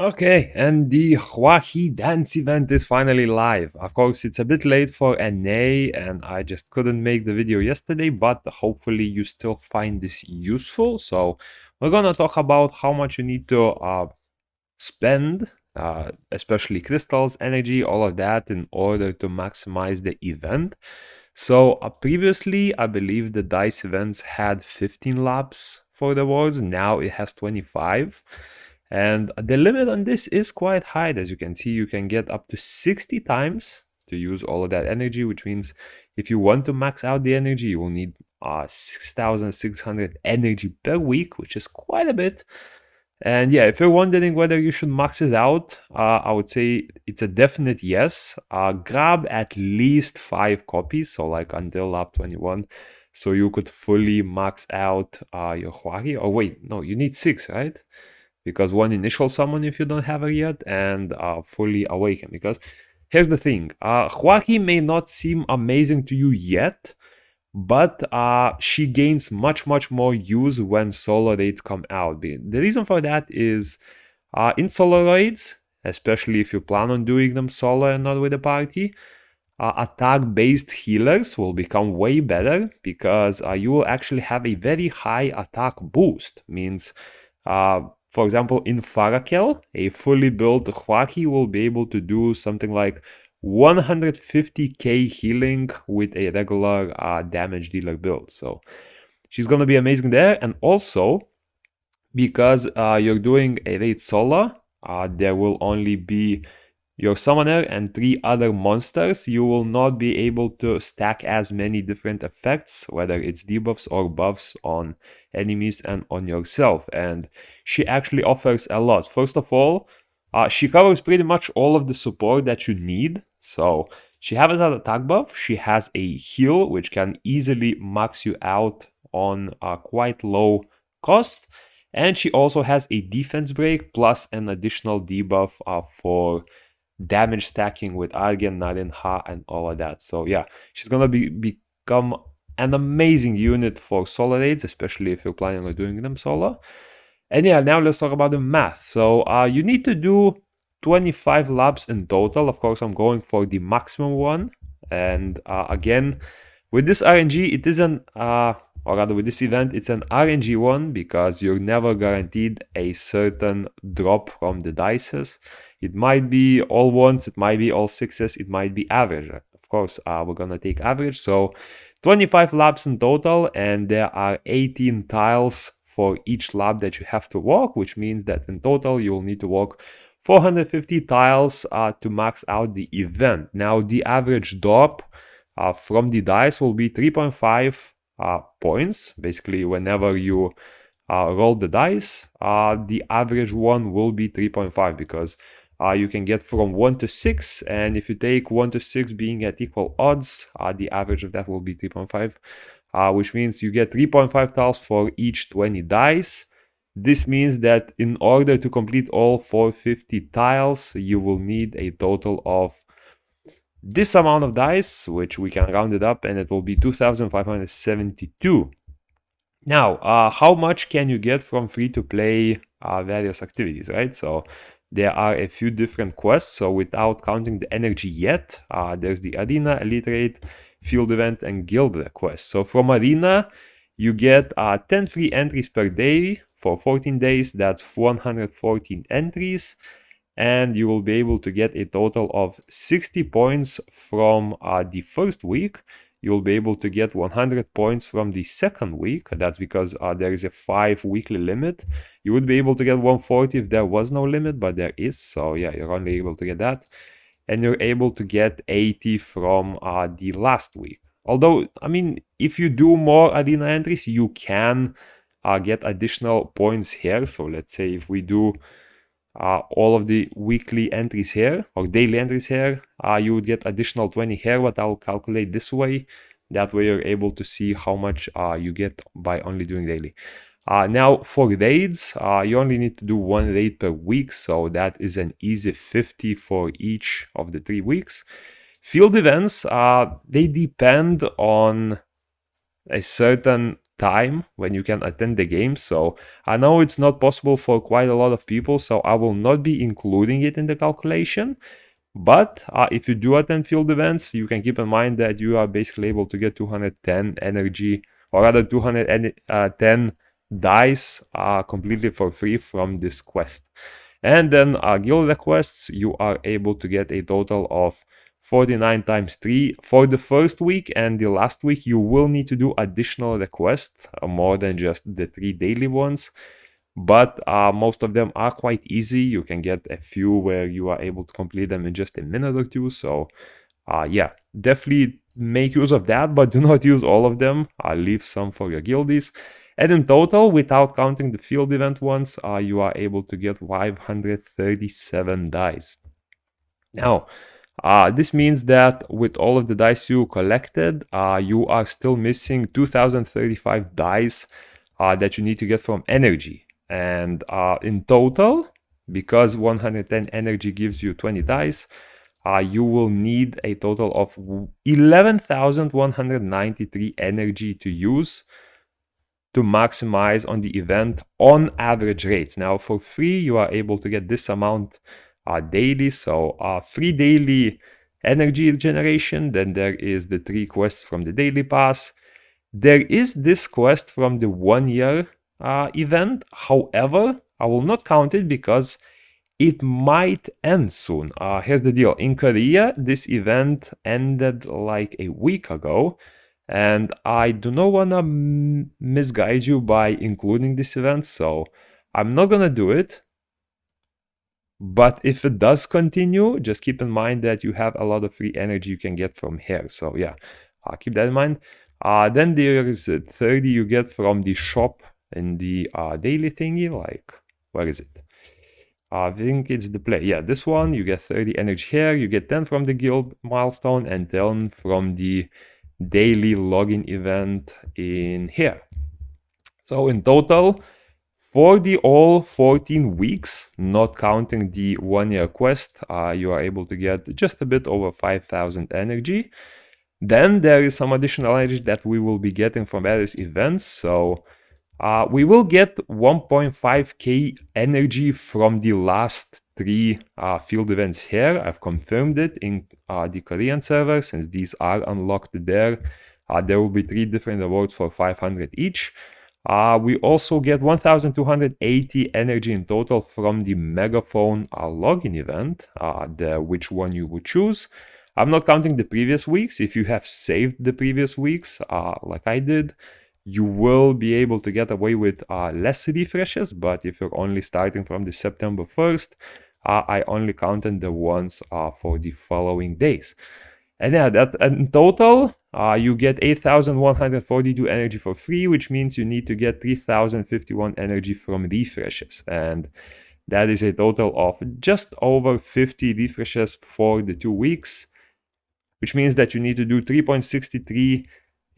Okay, and the HWAHEE dance event is finally live. Of course, it's a bit late for NA, and I just couldn't make the video yesterday, but hopefully you still find this useful. So we're gonna talk about how much you need to spend, especially crystals, energy, all of that, in order to maximize the event. So previously, I believe the DICE events had 15 laps for the awards. Now it has 25. And the limit on this is quite high. As you can see, you can get up to 60 times to use all of that energy, which means if you want to max out the energy, you will need 6,600 energy per week, which is quite a bit. And yeah, if you're wondering whether you should max this out, I would say it's a definite yes. Grab at least 5 copies, so like until lap 21, so you could fully max out your HWAHEE. Oh wait, no, you need 6, right? Because one initial summon if you don't have her yet, and fully awaken. Because here's the thing, HWAHEE may not seem amazing to you yet, but she gains much more use when solo raids come out. The reason for that is in solo raids, especially if you plan on doing them solo and not with a party, attack-based healers will become way better because you will actually have a very high attack boost. Means, for example, in Farakel, a fully built HWAHEE will be able to do something like 150k healing with a regular damage dealer build. So she's gonna be amazing there. And also, because you're doing a raid solo, there will only be your summoner and 3 other monsters. You will not be able to stack as many different effects, whether it's debuffs or buffs on enemies and on yourself. And she actually offers a lot. First of all, she covers pretty much all of the support that you need. So she has an attack buff, she has a heal, which can easily max you out on quite low cost. And she also has a defense break plus an additional debuff for damage stacking with Argen, Narin, Ha, and all of that. So yeah, she's gonna become an amazing unit for solo raids, especially if you're planning on doing them solo. And yeah, now let's talk about the math. So you need to do 25 laps in total. Of course, I'm going for the maximum one. And again, with this RNG, it isn't, or rather with this event, it's an RNG one because you're never guaranteed a certain drop from the dices. It might be all ones, it might be all sixes, it might be average. Of course, we're gonna take average. So 25 laps in total, and there are 18 tiles for each lap that you have to walk, which means that in total you'll need to walk 450 tiles to max out the event. Now the average drop from the dice will be 3.5 points. Basically, whenever you roll the dice, the average one will be 3.5 because you can get from 1 to 6, and if you take 1 to 6 being at equal odds, the average of that will be 3.5. Which means you get 3.5 tiles for each 20 dice. This means that in order to complete all 450 tiles, you will need a total of this amount of dice, which we can round it up, and it will be 2,572. Now, how much can you get from free-to-play various activities, right? So there are a few different quests. So without counting the energy yet, there's the Arena, Elite Raid, Field Event, and Guild Quest. So from Arena, you get 10 free entries per day for 14 days. That's 114 entries. And you will be able to get a total of 60 points from the first week. You'll be able to get 100 points from the second week. That's because there is a 5 weekly limit. You would be able to get 140 if there was no limit, but there is. So yeah, you're only able to get that. And you're able to get 80 from the last week. Although, I mean, if you do more arena entries, you can get additional points here. So let's say if we do all of the weekly entries here or daily entries here, you would get additional 20 here, but I'll calculate this way. That way you're able to see how much you get by only doing daily. Now for raids, you only need to do 1 raid per week, so that is an easy 50 for each of the 3 weeks. Field events, they depend on a certain time when you can attend the game. So I know it's not possible for quite a lot of people, so I will not be including it in the calculation. But if you do attend field events, you can keep in mind that you are basically able to get 210 energy, or rather 210 dice completely for free from this quest. And then guild requests, you are able to get a total of 49 times 3 for the first week, and the last week you will need to do additional requests, more than just the 3 daily ones. But most of them are quite easy. You can get a few where you are able to complete them in just a minute or two. So yeah, definitely make use of that, but do not use all of them. Leave some for your guildies. And in total, without counting the field event ones, you are able to get 537 dice. Now, this means that with all of the dice you collected, you are still missing 2035 dice that you need to get from energy. And in total, because 110 energy gives you 20 dice, you will need a total of 11,193 energy to use to maximize on the event on average rates. Now, for free, you are able to get this amount daily. So free daily energy generation. Then there is the 3 quests from the daily pass. There is this quest from the 1-year event. However, I will not count it because it might end soon. Here's the deal. In Korea, this event ended like a week ago. And I do not want to misguide you by including this event. So I'm not going to do it. But if it does continue, just keep in mind that you have a lot of free energy you can get from here. So yeah, keep that in mind. Then there is 30 you get from the shop in the daily thingy. Like, where is it? I think it's the play. Yeah, this one, you get 30 energy here. You get 10 from the guild milestone and 10 from the daily login event in here. So in total, for the all 14 weeks, not counting the 1-year quest, you are able to get just a bit over 5,000 energy. Then there is some additional energy that we will be getting from various events. So we will get 1.5k energy from the last 3 field events here. I've confirmed it in the Korean server, since these are unlocked there. There will be 3 different rewards for 500 each. We also get 1,280 energy in total from the megaphone login event, which one you would choose. I'm not counting the previous weeks. If you have saved the previous weeks, like I did, you will be able to get away with less refreshes. But if you're only starting from the September 1st, I only counted the ones for the following days. And yeah, that in total, you get 8,142 energy for free, which means you need to get 3,051 energy from refreshes. And that is a total of just over 50 refreshes for the 2 weeks, which means that you need to do 3.63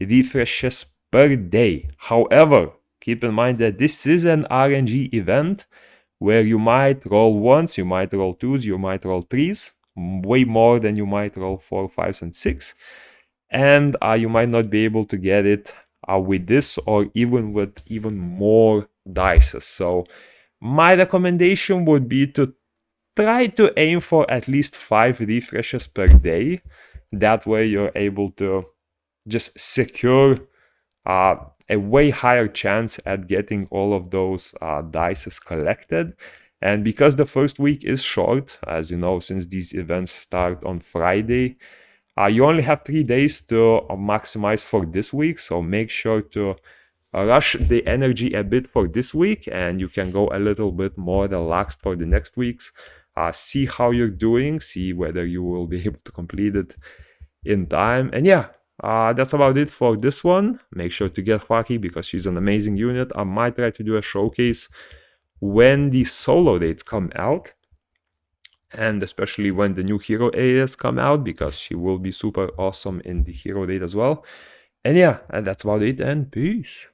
refreshes per day. However, keep in mind that this is an RNG event where you might roll 1s, you might roll 2s, you might roll 3s, way more than you might roll 4, 5s, and 6. And you might not be able to get it with this, or even with even more dice. So my recommendation would be to try to aim for at least 5 refreshes per day. That way you're able to just secure a way higher chance at getting all of those dices collected. And because the first week is short, as you know, since these events start on Friday, you only have 3 days to maximize for this week. So make sure to rush the energy a bit for this week, and you can go a little bit more relaxed for the next weeks. See how you're doing, see whether you will be able to complete it in time. And yeah, that's about it for this one. Make sure to get HWAHEE because she's an amazing unit. I might try to do a showcase when the solo dates come out, and especially when the new hero areas come out, because she will be super awesome in the hero date as well. And yeah, that's about it, and peace.